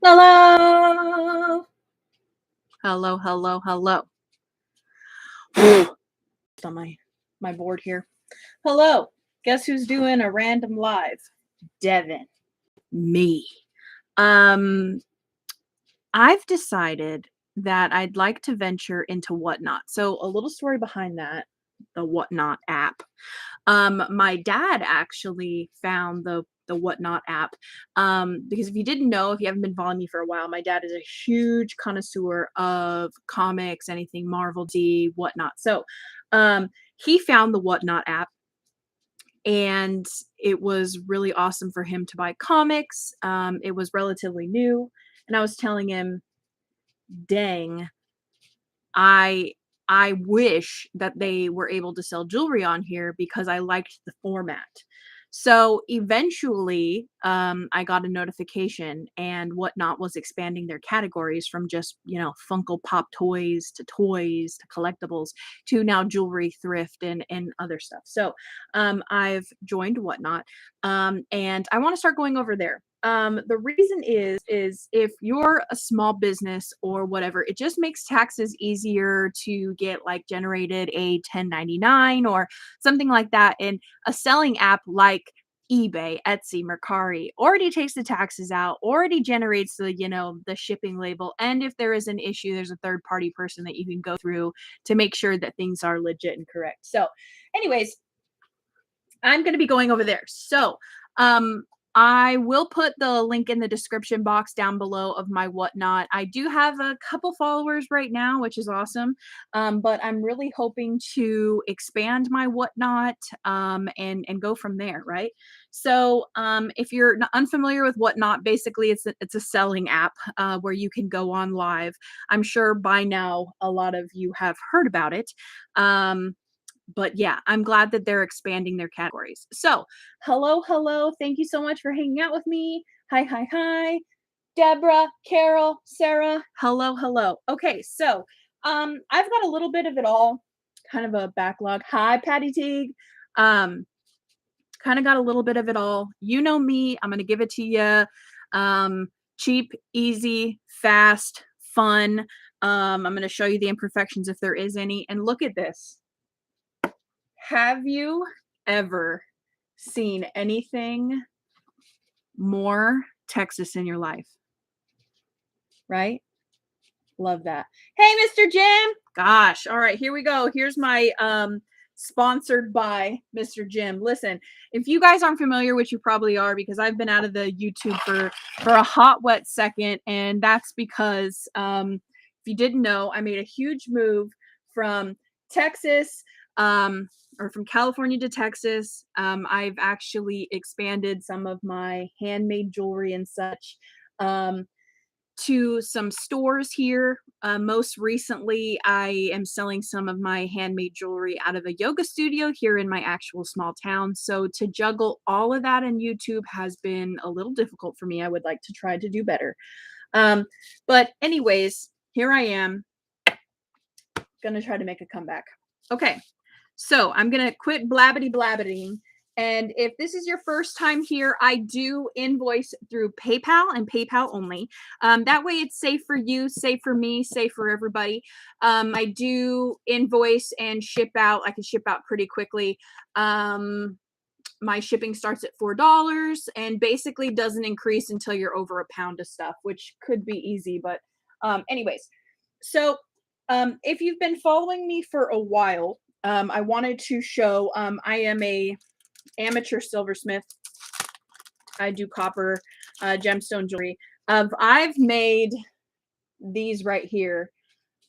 Hello. Hello, hello, hello. On my board here. Hello. Guess who's doing a random live? Devin. Me. Um I've decided that I'd like to venture into Whatnot. So a little story behind that, the Whatnot app. My dad actually found the Whatnot app. Because if you didn't know, if you haven't been following me for a while, my dad is a huge connoisseur of comics, anything Marvel, D, whatnot. So, he found the Whatnot app, and it was really awesome for him to buy comics. It was relatively new, and I was telling him, "Dang, I I wish that they were able to sell jewelry on here because I liked the format." So eventually, I got a notification, and Whatnot was expanding their categories from just, Funko Pop toys to collectibles to now jewelry, thrift, and other stuff. So I've joined Whatnot, and I want to start going over there. The reason is if you're a small business or whatever, it just makes taxes easier to get like generated a 1099 or something like that. And a selling app like eBay, Etsy, Mercari already takes the taxes out, already generates the shipping label. And if there is an issue, there's a third party person that you can go through to make sure that things are legit and correct. So, anyways, I'm going to be going over there. So, I will put the link in the description box down below of my Whatnot. I do have a couple followers right now, which is awesome. But I'm really hoping to expand my Whatnot, and go from there, right? So, if you're unfamiliar with Whatnot, basically it's a selling app where you can go on live. I'm sure by now a lot of you have heard about it. But yeah, I'm glad that they're expanding their categories. So, hello, hello. Thank you so much for hanging out with me. Hi, hi, hi. Deborah, Carol, Sarah. Hello, hello. Okay, so I've got a little bit of it all, kind of a backlog. Hi, Patty Teague. Um, kind of got a little bit of it all. You know me. I'm gonna give it to you. Um, cheap, easy, fast, fun. I'm gonna show you the imperfections if there is any. And look at this. Have you ever seen anything more Texas in your life? Right? Love that. Hey, Mr. Jim. Gosh. All right, here we go. Here's my sponsored by Mr. Jim. Listen, if you guys aren't familiar, which you probably are because I've been out of the YouTube for a hot wet second, and that's because if you didn't know, I made a huge move from Texas, or from California to Texas. I've actually expanded some of my handmade jewelry and such. To some stores here. Most recently, I am selling some of my handmade jewelry out of a yoga studio here in my actual small town. So to juggle all of that in YouTube has been a little difficult for me. I would like to try to do better. But anyways, here I am, gonna try to make a comeback. Okay, so I'm gonna quit blabbeting. And if this is your first time here, I do invoice through PayPal and PayPal only. That way it's safe for you, safe for me, safe for everybody. I do invoice and ship out. I can ship out pretty quickly. My shipping starts at $4 and basically doesn't increase until you're over a pound of stuff, which could be easy. But anyways, so if you've been following me for a while, I wanted to show I am a amateur silversmith. I do copper gemstone jewelry. I've made these right here,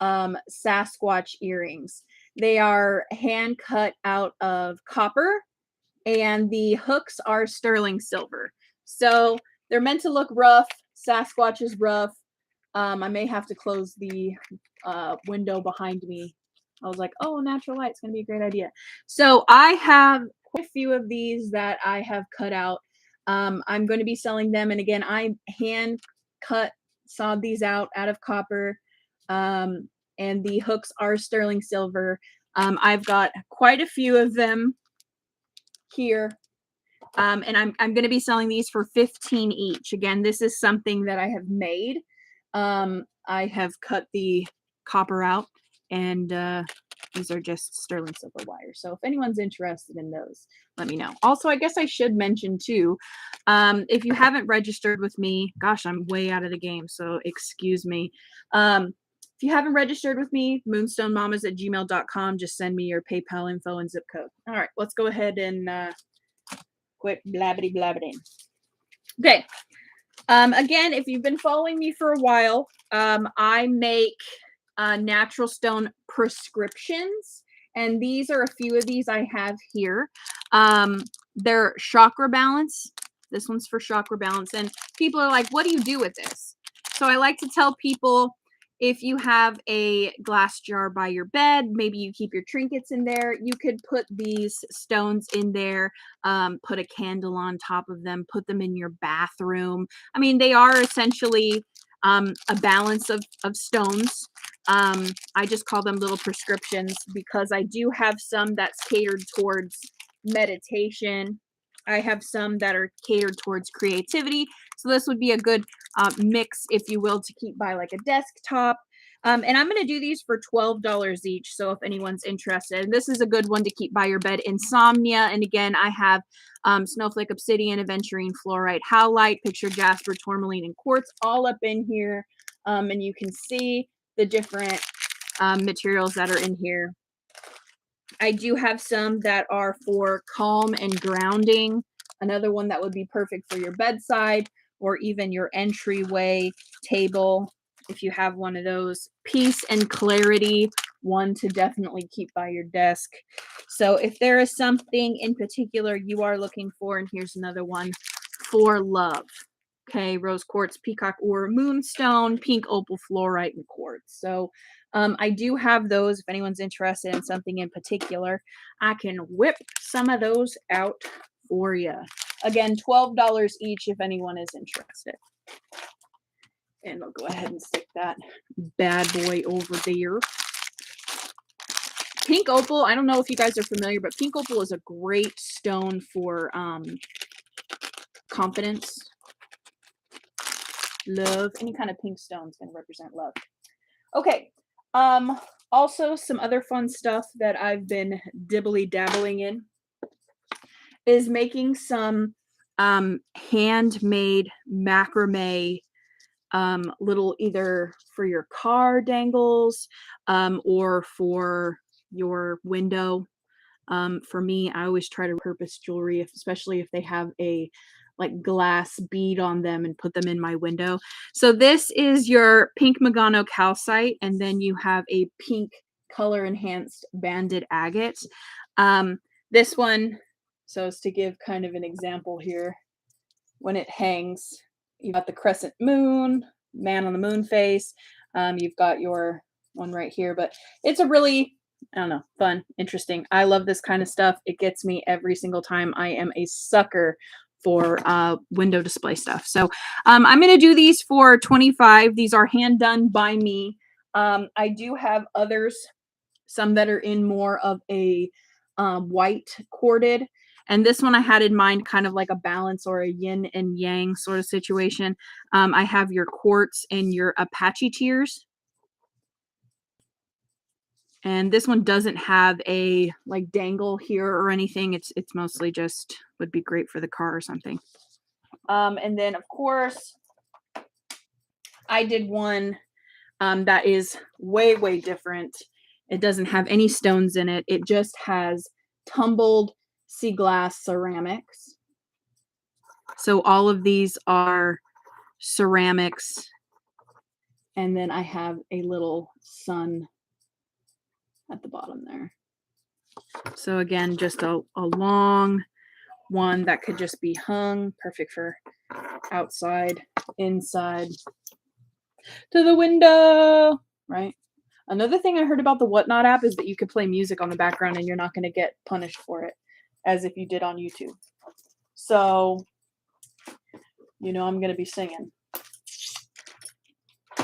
Sasquatch earrings. They are hand cut out of copper, and the hooks are sterling silver. So they're meant to look rough. Sasquatch is rough. I may have to close the window behind me. I was like, oh, natural light's going to be a great idea. So I have quite a few of these that I have cut out. I'm going to be selling them. And again, I hand sawed these out of copper. And the hooks are sterling silver. I've got quite a few of them here. And I'm going to be selling these for $15 each. Again, this is something that I have made. I have cut the copper out, and these are just sterling silver wire. So if anyone's interested in those, let me know. Also, I guess I should mention too, if you haven't registered with me, gosh, I'm way out of the game, so excuse me. If you haven't registered with me, moonstonemamas@gmail.com. Just send me your PayPal info and zip code. All right, let's go ahead and quit blabbity blabbiting. Okay. Again, if you've been following me for a while, I make natural stone prescriptions, and these are a few of these I have here. They're chakra balance. This one's for chakra balance, and people are like, what do you do with this? So I like to tell people, if you have a glass jar by your bed, maybe you keep your trinkets in there, you could put these stones in there, put a candle on top of them, put them in your bathroom. I mean, they are essentially a balance of stones. I just call them little prescriptions because I do have some that's catered towards meditation. I have some that are catered towards creativity. So this would be a good mix, if you will, to keep by like a desktop. And I'm going to do these for $12 each. So if anyone's interested, and this is a good one to keep by your bed. Insomnia. And again, I have snowflake obsidian, aventurine, fluorite, howlite, picture jasper, tourmaline, and quartz all up in here. And you can see the different materials that are in here. I do have some that are for calm and grounding. Another one that would be perfect for your bedside or even your entryway table, if you have one of those. Peace and clarity, one to definitely keep by your desk. So if there is something in particular you are looking for, and here's another one, for love. Okay, rose quartz, peacock ore, moonstone, pink opal, fluorite, and quartz. So I do have those. If anyone's interested in something in particular, I can whip some of those out for you. Again, $12 each if anyone is interested. And we'll go ahead and stick that bad boy over there. Pink opal, I don't know if you guys are familiar, but pink opal is a great stone for confidence, love. Any kind of pink stone is going to represent love. Okay. Also some other fun stuff that I've been dibbly dabbling in is making some handmade macrame little, either for your car dangles or for your window. For me, I always try to repurpose jewelry, especially if they have a like glass bead on them, and put them in my window. So this is your pink Megano calcite, and then you have a pink color enhanced banded agate. This one, so as to give kind of an example here, when it hangs, you've got the crescent moon, man on the moon face. You've got your one right here, but it's a really, I don't know, fun, interesting. I love this kind of stuff. It gets me every single time. I am a sucker for window display stuff. So I'm going to do these for $25. These are hand done by me. I do have others, some that are in more of a white corded. And this one I had in mind kind of like a balance or a yin and yang sort of situation. I have your quartz and your Apache tears. And this one doesn't have a like dangle here or anything. It's mostly just would be great for the car or something. And then of course I did one that is way, way different. It doesn't have any stones in it. It just has tumbled sea glass ceramics. So all of these are ceramics. And then I have a little sun at the bottom there. So again, just a long one that could just be hung, perfect for outside, inside, to the window, right? Another thing I heard about the Whatnot app is that you could play music on the background and you're not going to get punished for it as if you did on YouTube. So, you know, I'm going to be singing.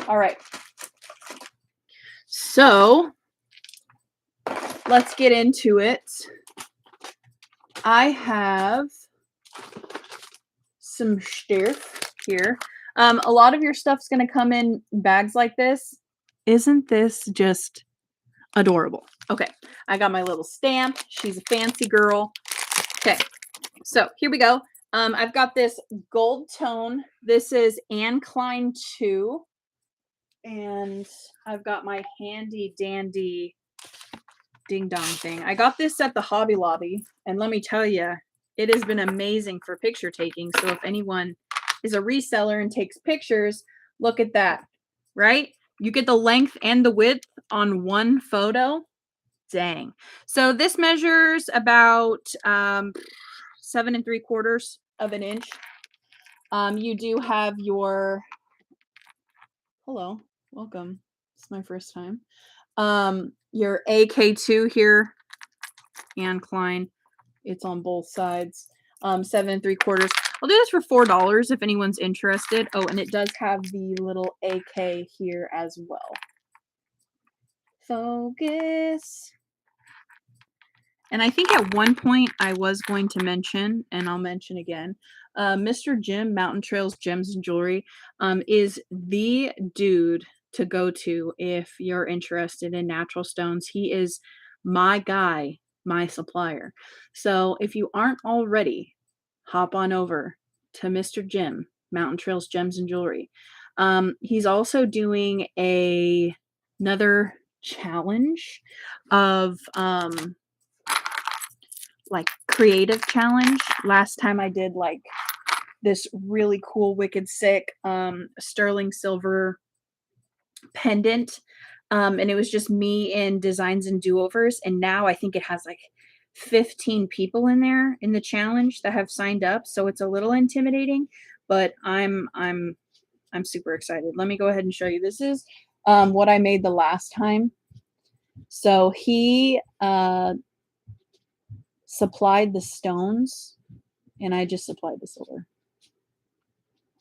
All right. So let's get into it. I have some stuff here. A lot of your stuff's going to come in bags like this. Isn't this just adorable? Okay, I got my little stamp. She's a fancy girl. Okay, so here we go. I've got this gold tone. This is Anne Klein 2. And I've got my handy dandy ding dong thing. I got this at the Hobby Lobby, and let me tell you, it has been amazing for picture taking. So if anyone is a reseller and takes pictures, look at that, right? You get the length and the width on one photo. Dang. So this measures about 7 3/4 of an inch. You do have your, hello, welcome. It's my first time. Your AK2 here, Anne Klein. It's on both sides. 7 3/4. I'll do this for $4 if anyone's interested. Oh, and it does have the little AK here as well. Focus. And I think at one point I was going to mention, and I'll mention again, Mr. Jim, Mountain Trails Gems and Jewelry, is the dude to go to if you're interested in natural stones. He is my guy, my supplier. So if you aren't already, hop on over to Mr. Jim, Mountain Trails Gems and Jewelry. He's also doing another challenge of like creative challenge. Last time I did like this really cool, wicked sick sterling silver pendant, and it was just me in designs and do-overs. And now I think it has like 15 people in there in the challenge that have signed up, so it's a little intimidating, but I'm super excited. Let me go ahead and show you. This is what I made the last time. So he supplied the stones and I just supplied the silver.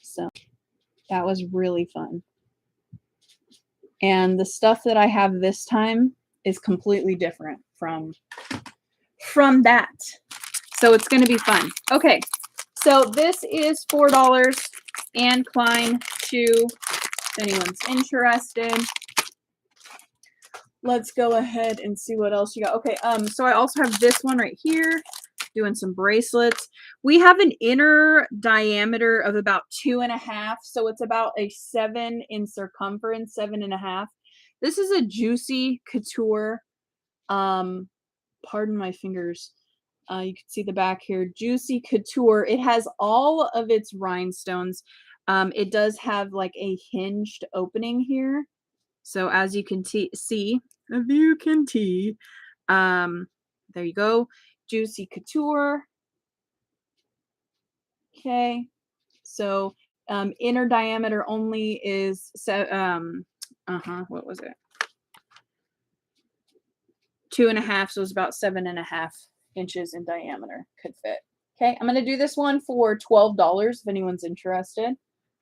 So that was really fun. And the stuff that I have this time is completely different from that. So it's going to be fun. Okay, so this is $4. Anne Klein 2, if anyone's interested. Let's go ahead and see what else you got. Okay, so I also have this one right here, doing some bracelets. We have an inner diameter of about 2.5, so it's about a 7 in circumference, 7.5. This is a Juicy Couture. Pardon my fingers. You can see the back here. Juicy Couture. It has all of its rhinestones. It does have like a hinged opening here. So as you can see, there you go. Juicy Couture. Okay. So inner diameter only is what was it? 2.5, so it's about 7.5 inches in diameter. Could fit. Okay, I'm gonna do this one for $12 if anyone's interested.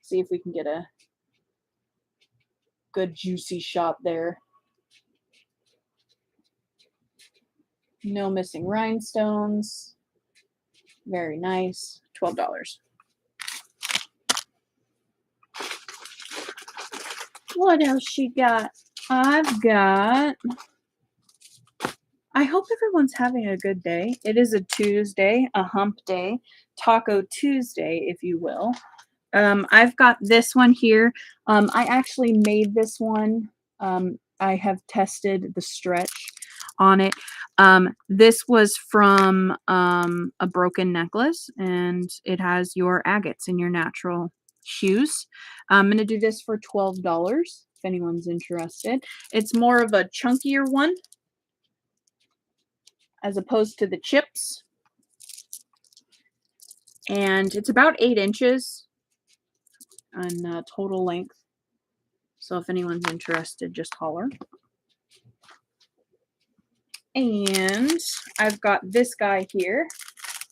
See if we can get a good juicy shot there. No missing rhinestones. Very nice. $12. What else you got? I've got... I hope everyone's having a good day. It is a Tuesday, a hump day, Taco Tuesday, if you will. I've got this one here. I actually made this one. I have tested the stretch on it. This was from a broken necklace, and it has your agates in your natural hues. I'm going to do this for $12 if anyone's interested. It's more of a chunkier one as opposed to the chips. And it's about 8 inches on total length. So if anyone's interested, just holler. And I've got this guy here.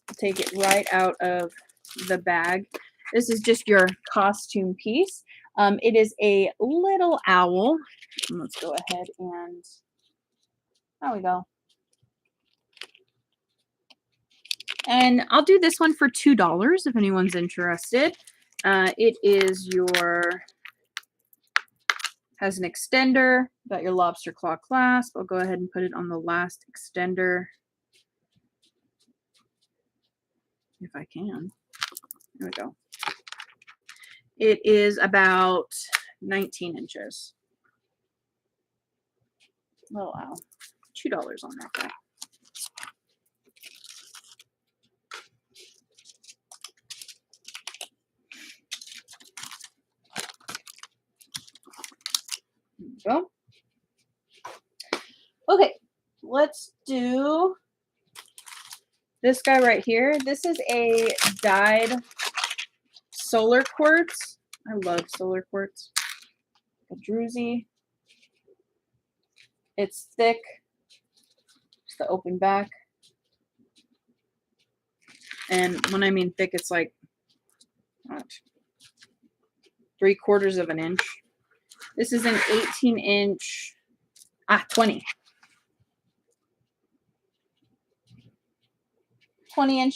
I'll take it right out of the bag. This is just your costume piece. It is a little owl. Let's go ahead and, there we go. And I'll do this one for $2 if anyone's interested. It is has an extender, got your lobster claw clasp. I'll go ahead and put it on the last extender if I can. There we go. It is about 19 inches. Oh, wow. $2 on that guy. There we go. Okay, let's do this guy right here. This is a dyed solar quartz. I love solar quartz. A druzy. It's thick. It's the open back. And when I mean thick, it's like what, 3/4 of an inch. This is an 18-inch, 20-inch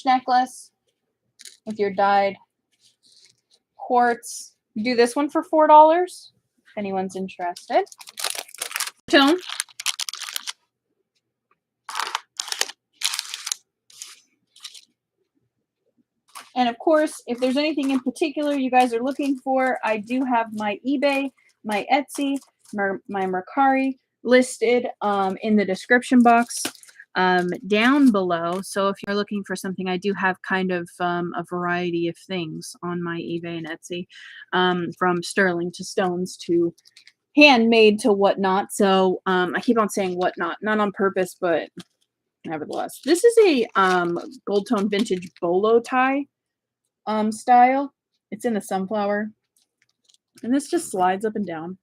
necklace with your dyed quartz. Do this one for $4 if anyone's interested. Tone. And of course, if there's anything in particular you guys are looking for, I do have my eBay, my Etsy, my Mercari listed in the description box down below. So if you're looking for something, I do have kind of a variety of things on my eBay and Etsy, from sterling to stones to handmade to whatnot. So I keep on saying whatnot, not on purpose, but nevertheless. This is a gold tone vintage bolo tie style. It's in a sunflower, and this just slides up and down.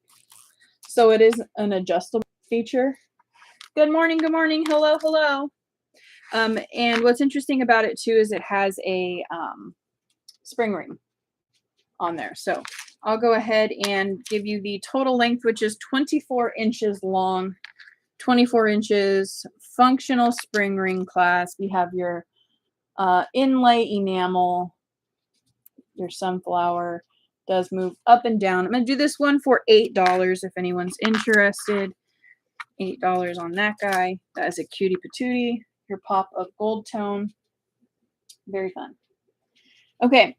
So it is an adjustable feature. Good morning, hello, hello. And what's interesting about it too is it has a spring ring on there. So I'll go ahead and give you the total length, which is 24 inches long, 24 inches, functional spring ring clasp. You have your inlay enamel. Your sunflower does move up and down. I'm going to do this one for $8 if anyone's interested. $8 on that guy. That is a cutie patootie. Your pop of gold tone. Very fun. Okay.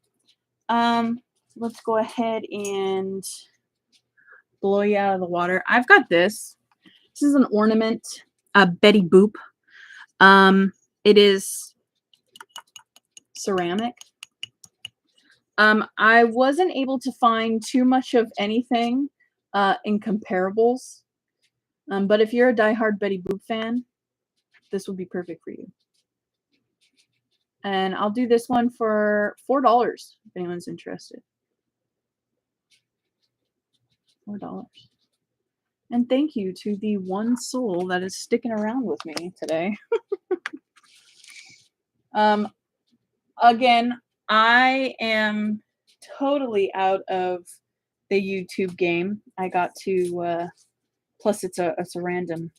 Let's go ahead and blow you out of the water. I've got this. This is an ornament, a Betty Boop. It is ceramic. I wasn't able to find too much of anything in comparables. But if you're a diehard Betty Boop fan, this would be perfect for you. And I'll do this one for $4 if anyone's interested. $4. And thank you to the one soul that is sticking around with me today. Again, I am totally out of the YouTube game. I got to, plus it's a random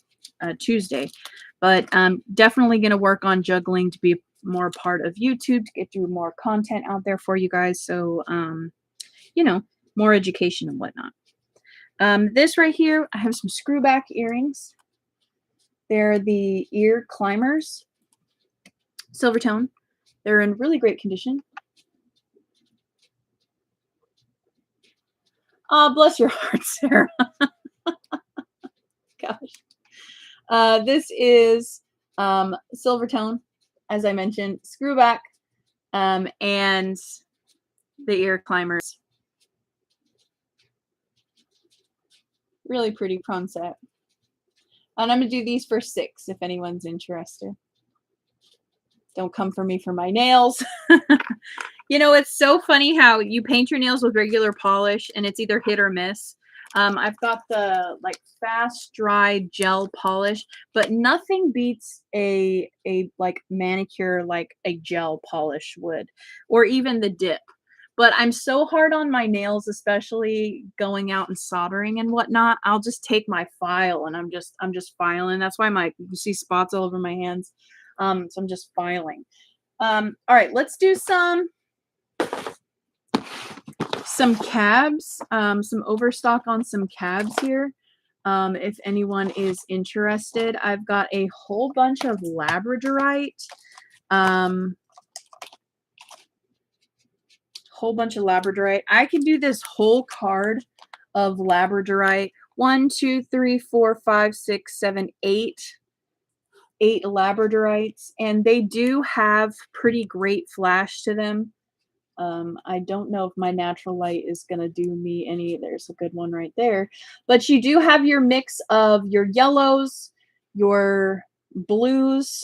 Tuesday, but definitely going to work on juggling to be more part of YouTube, to get you more content out there for you guys. So, you know, more education and whatnot. This right here, I have some screwback earrings. They're the ear climbers, silver tone. They're in really great condition. Oh, bless your heart, Sarah. Gosh. This is silver tone, as I mentioned, screwback, and the ear climbers. Really pretty prong set. And I'm going to do these for $6 if anyone's interested. Don't come for me for my nails. You know, it's so funny how you paint your nails with regular polish and it's either hit or miss. I've got the like fast dry gel polish, but nothing beats a like manicure like a gel polish would, or even the dip. But I'm so hard on my nails, especially going out and soldering and whatnot. I'll just take my file and I'm just filing. That's why you see spots all over my hands. So I'm just filing. All right, let's do some cabs, some overstock on some cabs here. If anyone is interested, I've got a whole bunch of Labradorite. Whole bunch of Labradorite. I can do this whole card of Labradorite. 1, 2, 3, 4, 5, 6, 7, 8. 8 Labradorites, and they do have pretty great flash to them. I don't know if my natural light is going to do me any. There's a good one right there. But you do have your mix of your yellows, your blues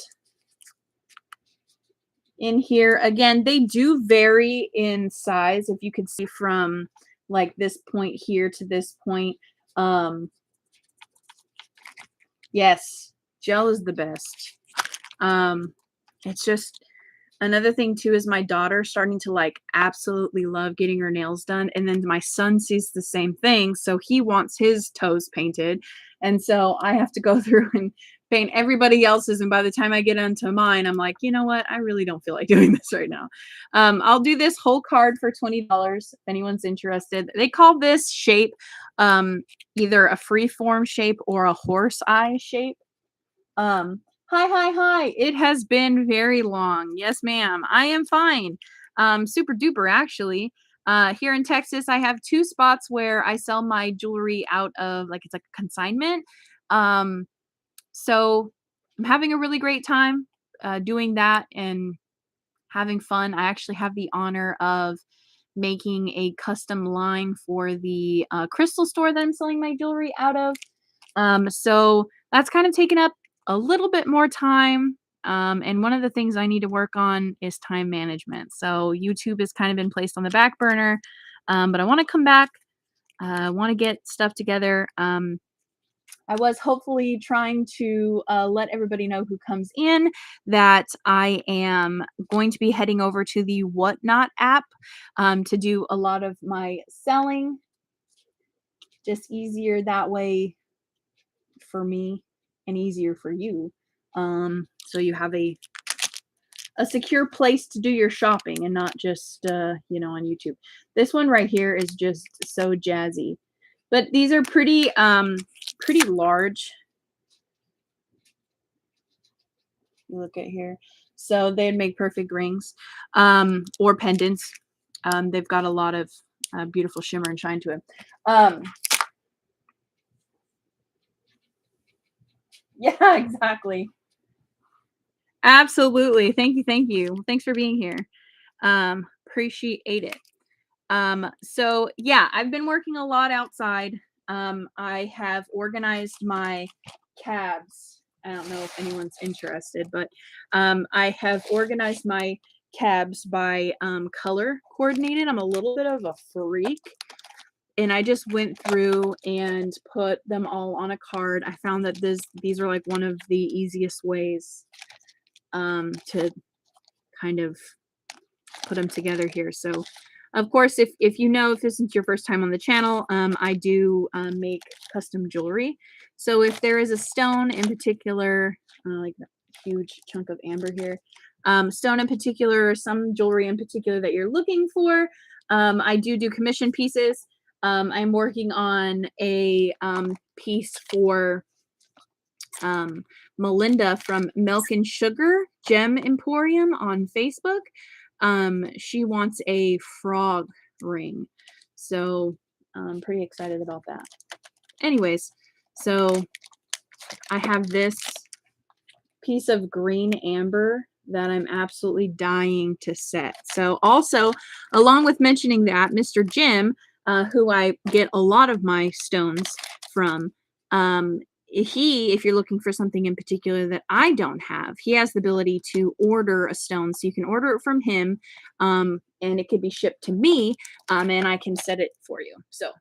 in here. Again, they do vary in size. If you could see from like this point here to this point. Yes, gel is the best. It's just another thing too is my daughter starting to like absolutely love getting her nails done, and then my son sees the same thing, so he wants his toes painted, and so I have to go through and paint everybody else's, and by the time I get onto mine, I'm like, you know what, I really don't feel like doing this right now. I'll do this whole card for $20 if anyone's interested. They call this shape either a free form shape or a horse eye shape. Hi. It has been very long. Yes, ma'am. I am fine. Super duper, actually. Here in Texas, I have 2 spots where I sell my jewelry out of, like, it's like a consignment. So I'm having a really great time doing that and having fun. I actually have the honor of making a custom line for the crystal store that I'm selling my jewelry out of. So that's kind of taken up a little bit more time. And one of the things I need to work on is time management. So YouTube has kind of been placed on the back burner. But I want to come back. I want to get stuff together. I was hopefully trying to let everybody know who comes in that I am going to be heading over to the Whatnot app to do a lot of my selling. Just easier that way for me and easier for you. So you have a secure place to do your shopping and not just on YouTube. This one right here is just so jazzy. But these are pretty large. You look at here. So they'd make perfect rings or pendants. They've got a lot of beautiful shimmer and shine to it. Yeah, exactly. Absolutely. Thank you. Thanks for being here. Appreciate it. So yeah, I've been working a lot outside. I have organized my cabs. I don't know if anyone's interested, but I have organized my cabs by color coordinated. I'm a little bit of a freak. And I just went through and put them all on a card. I found that these are like one of the easiest ways to kind of put them together here. So of course, if this is your first time on the channel, I do make custom jewelry. So if there is a stone in particular, like that huge chunk of amber here, stone in particular, or some jewelry in particular that you're looking for, I do commission pieces. I'm working on a piece for Melinda from Milk and Sugar Gem Emporium on Facebook. She wants a frog ring. So I'm pretty excited about that. Anyways, so I have this piece of green amber that I'm absolutely dying to set. So also, along with mentioning that, Mr. Jim, who I get a lot of my stones from, if you're looking for something in particular that I don't have, he has the ability to order a stone. So you can order it from him, and it could be shipped to me, and I can set it for you. So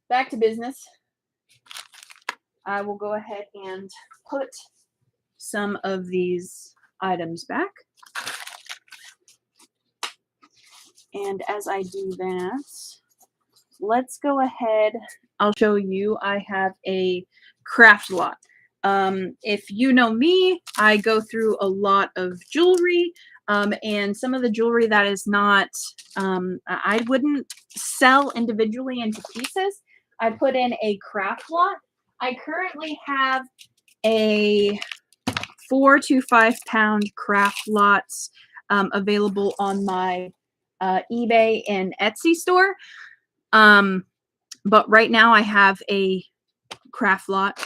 back to business. I will go ahead and put some of these items back. And as I do that, let's go ahead. I'll show you. I have a craft lot. If you know me, I go through a lot of jewelry, and some of the jewelry that is not, I wouldn't sell individually into pieces. I put in a craft lot. I currently have a 4 to 5 pound craft lots available on my eBay and Etsy store. But right now I have a craft lot.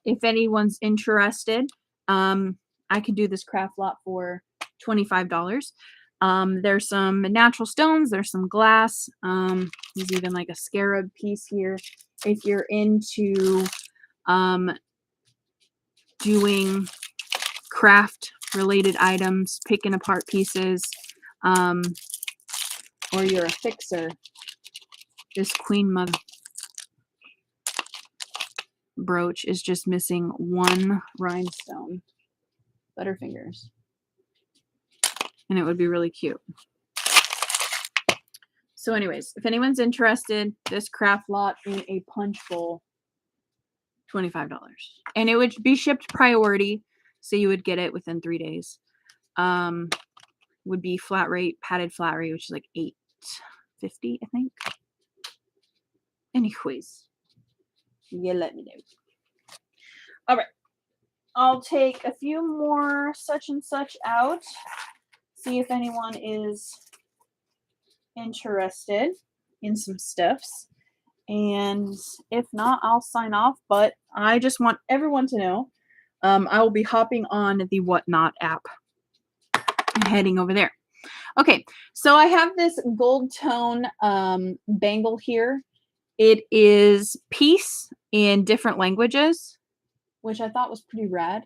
If anyone's interested, I could do this craft lot for $25. There's some natural stones, there's some glass, there's even like a scarab piece here. If you're into doing craft related items, picking apart pieces, or you're a fixer, this Queen Mother brooch is just missing one rhinestone. Butterfingers. And it would be really cute. So anyways, if anyone's interested, this craft lot in a punch bowl, $25. And it would be shipped priority, so you would get it within 3 days. Would be flat rate, padded flat rate, which is like $8.50, I think. Anyways, you let me know. All right. I'll take a few more such and such out. See if anyone is interested in some stuffs. And if not, I'll sign off. But I just want everyone to know I will be hopping on the Whatnot app and heading over there. Okay, so I have this gold tone bangle here. It is peace in different languages, which I thought was pretty rad.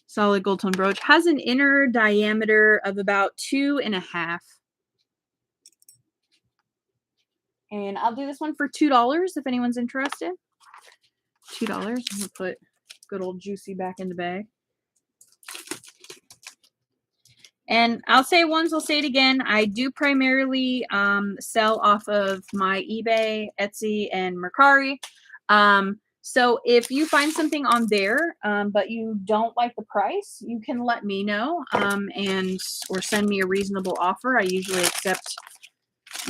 Solid gold tone brooch. Has an inner diameter of about 2.5. And I'll do this one for $2 if anyone's interested. $2. I'm going to put good old Juicy back in the bag. And I'll say it once, I'll say it again. I do primarily sell off of my eBay, Etsy, and Mercari. So if you find something on there, but you don't like the price, you can let me know or send me a reasonable offer. I usually accept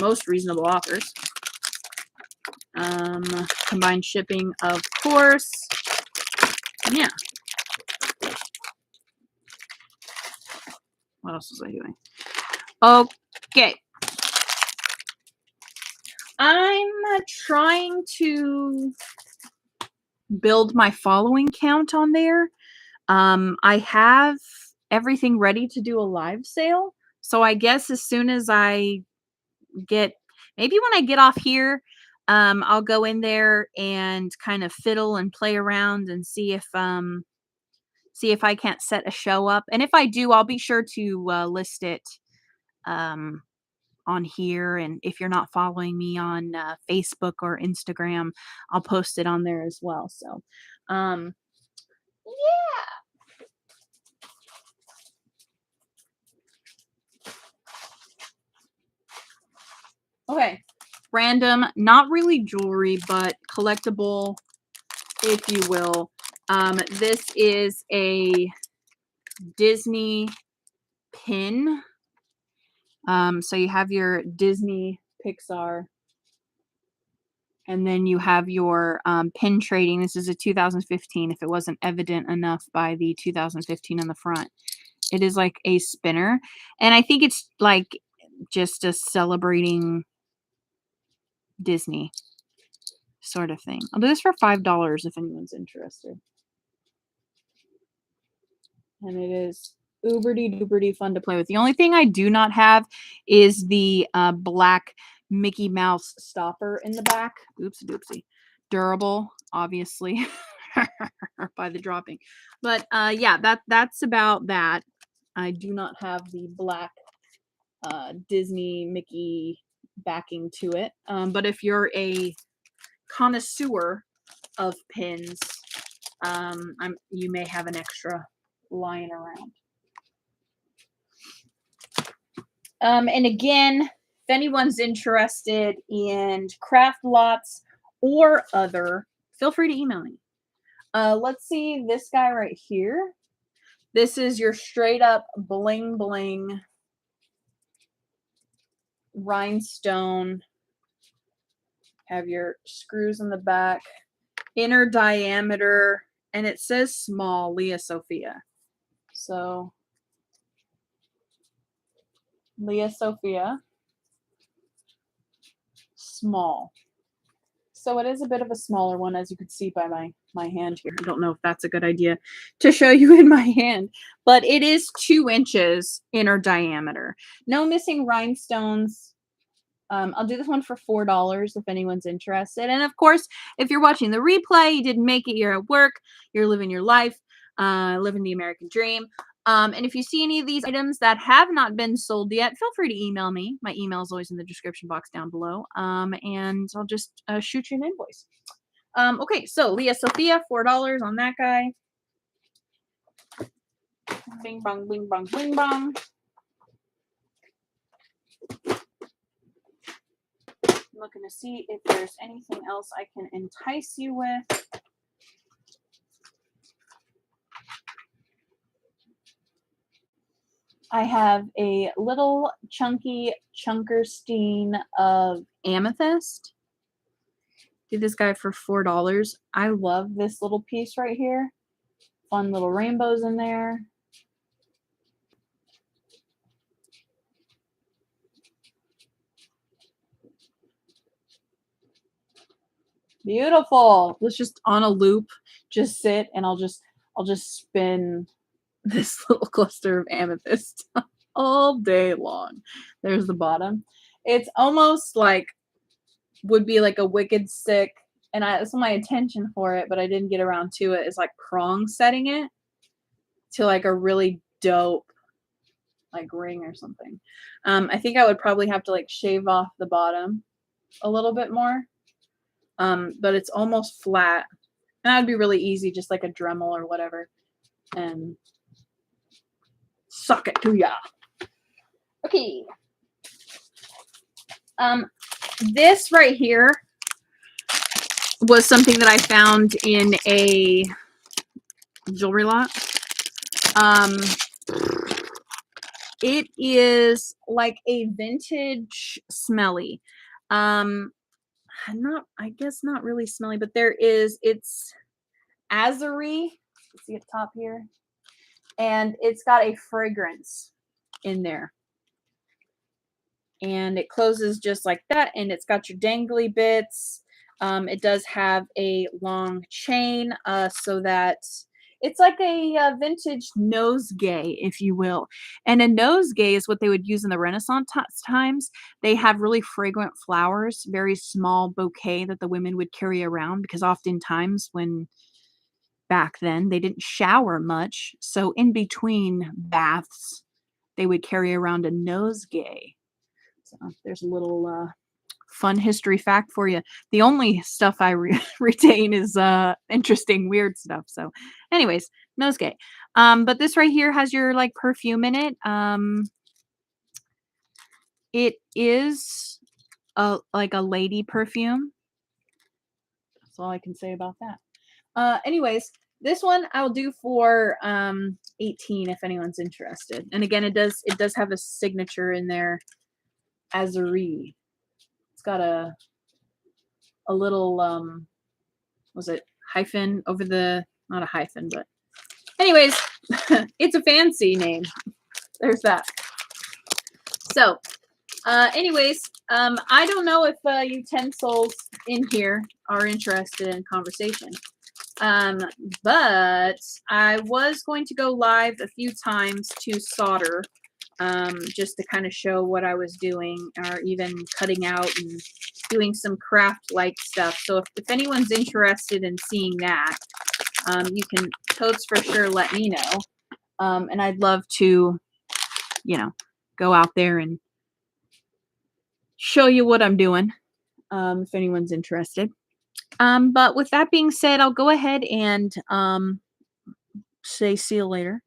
most reasonable offers. Combined shipping, of course. Yeah. What else was I doing? Okay. I'm trying to build my following count on there. I have everything ready to do a live sale. So I guess as soon as I get, maybe when I get off here, I'll go in there and kind of fiddle and play around and see if I can't set a show up. And if I do, I'll be sure to list it on here. And if you're not following me on Facebook or Instagram, I'll post it on there as well. So, yeah. Okay. Random, not really jewelry, but collectible, if you will. This is a Disney pin. So you have your Disney, Pixar, and then you have your pin trading. This is a 2015, if it wasn't evident enough by the 2015 on the front. It is like a spinner. And I think it's like just a celebrating Disney sort of thing. I'll do this for $5 if anyone's interested. And it is uberty fun to play with. The only thing I do not have is the black Mickey Mouse stopper in the back. Oopsie doopsie. Durable, obviously, by the dropping. But yeah, that's about that. I do not have the black Disney Mickey backing to it. But if you're a connoisseur of pins, you may have an extra lying around. And again, if anyone's interested in craft lots or other feel free to email me. Let's see this guy right here. This is your straight up bling bling rhinestone. Have your screws in the back, inner diameter, and it says small, Leah Sophia. So Leah Sophia, small. So it is a bit of a smaller one, as you can see by my hand here. I don't know if that's a good idea to show you in my hand, but it is 2 inches inner diameter. No missing rhinestones. I'll do this one for $4 if anyone's interested. And of course, if you're watching the replay, you didn't make it, you're at work, you're living your life, living the American dream. And if you see any of these items that have not been sold yet, feel free to email me. My email is always in the description box down below. And I'll just shoot you an invoice. Okay, so Leah Sophia, $4 on that guy. Bing bong, bing bong, bing bong. I'm looking to see if there's anything else I can entice you with. I have a little chunky chunkerstein of amethyst. Did this guy for $4. I love this little piece right here. Fun little rainbows in there. Beautiful. Let's just on a loop, just sit and I'll just spin this little cluster of amethyst all day long. There's the bottom. It's almost like would be like a wicked sick, and that's my intention for it, but I didn't get around to it, is like prong setting it to like a really dope like ring or something. I think I would probably have to like shave off the bottom a little bit more. But it's almost flat. And that would be really easy, just like a Dremel or whatever. And suck it to ya. Okay. This right here was something that I found in a jewelry lot. It is like a vintage smelly. I guess not really smelly, but it's azury. See at the top here. And it's got a fragrance in there. And it closes just like that, and it's got your dangly bits. It does have a long chain, so that it's like a vintage nosegay, if you will. And a nosegay is what they would use in the Renaissance times. They have really fragrant flowers, very small bouquet that the women would carry around, because oftentimes back then they didn't shower much. So in between baths, they would carry around a nosegay. So there's a little fun history fact for you. The only stuff I retain is interesting, weird stuff. So anyways, nosegay. But this right here has your like perfume in it. It is like a lady perfume. That's all I can say about that. Anyways, this one I'll do for $18 if anyone's interested. And again, it does have a signature in there. Azury. It's got a little was it hyphen over the, not a hyphen, but anyways, it's a fancy name. There's that. So anyways, I don't know if utensils in here are interested in conversation. But I was going to go live a few times to solder, just to kind of show what I was doing, or even cutting out and doing some craft-like stuff. So if anyone's interested in seeing that, you can totes for sure let me know. And I'd love to, go out there and show you what I'm doing, if anyone's interested. But with that being said, I'll go ahead and say see you later.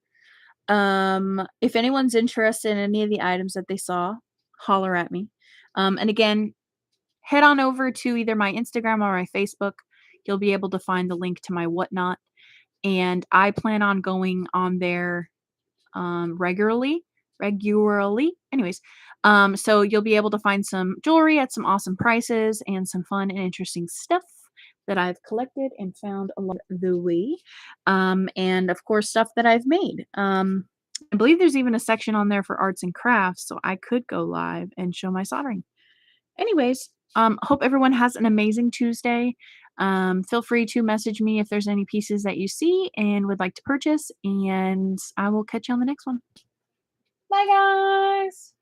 If anyone's interested in any of the items that they saw, holler at me. And again, head on over to either my Instagram or my Facebook. you'll be able to find the link to my Whatnot. And I plan on going on there regularly. Anyways, so you'll be able to find some jewelry at some awesome prices and some fun and interesting stuff that I've collected and found along the way. And of course, stuff that I've made. I believe there's even a section on there for arts and crafts, so I could go live and show my soldering. Anyways, hope everyone has an amazing Tuesday. Feel free to message me if there's any pieces that you see and would like to purchase, and I will catch you on the next one. Bye, guys.